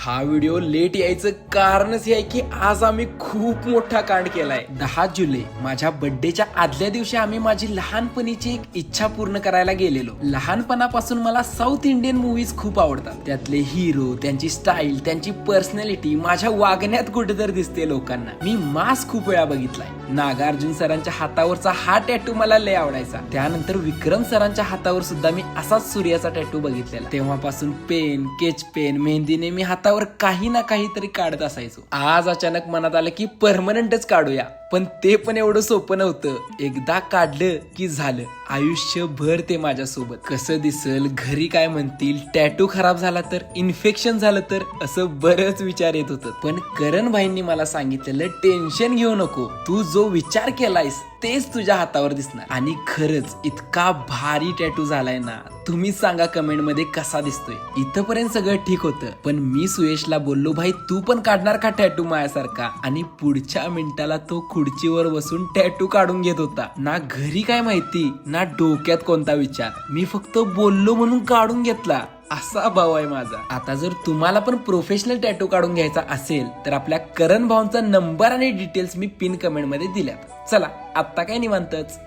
हा video late यायचं कारणच हे आहे की आज आम्ही खूप मोठा कांड केलाय. 10 जुलै माझ्या बर्थडेच्या आदल्या दिवशी आम्ही माझी लहानपणीची एक इच्छा पूर्ण करायला गेलेलो. लहानपणापासून मला साऊथ इंडियन मूवीज खूप आवडतात. त्यातले हिरो, त्यांची स्टाईल, त्यांची पर्सनॅलिटी माझ्या वागण्यात कुठेतरी दिसते लोकांना. मी मास खूप वेळा बघितलाय. नागार्जुन सरांच्या हातावरचा हा टॅटू मला लय आवडायचा. त्यानंतर विक्रम सरांच्या हातावर सुद्धा मी असाच सूर्याचा टॅटू बघितलेला. तेव्हापासून पेन, स्केच पेन, मेहंदीने मी हातावर काही ना काहीतरी काढत असायचो. आज अचानक मनात आलं की परमनंटच काढूया, पण ते पण एवढं सोपं नव्हतं. एकदा काढलं की झालं, आयुष्यभर ते माझ्यासोबत. कसं दिसल, घरी काय म्हणतील, टॅटू खराब झाला तर, इन्फेक्शन झालं तर, असं बरंच विचार येत होतं. पण करण भाईंनी मला सांगितलेलं, टेन्शन घेऊ नको, तू जो विचार केलायस तेच तुझ्या हातावर दिसणार. आणि खरंच इतका भारी टॅटू झालाय ना. तुम्ही सांगा कमेंट मध्ये कसा दिसतोय. इथपर्यंत सगळं ठीक होतं, पण मी सुयशला बोललो, भाई तू पण काढणार का टॅटू माझ्यासारखा? आणि पुढच्या मिनिटाला तो खुर्चीवर बसून टॅटू काढून घेत होता. ना घरी काय माहिती, ना डोक्यात कोणता विचार. मी फक्त बोललो म्हणून काढून घेतला. असा भाव आहे माझा. आता जर तुम्हाला पण प्रोफेशनल टॅटू काढून घ्यायचा असेल तर आपल्या करण भाऊंचा नंबर आणि डिटेल्स मी पिन कमेंट मध्ये दिल्यात. चला आता काय निवांतच.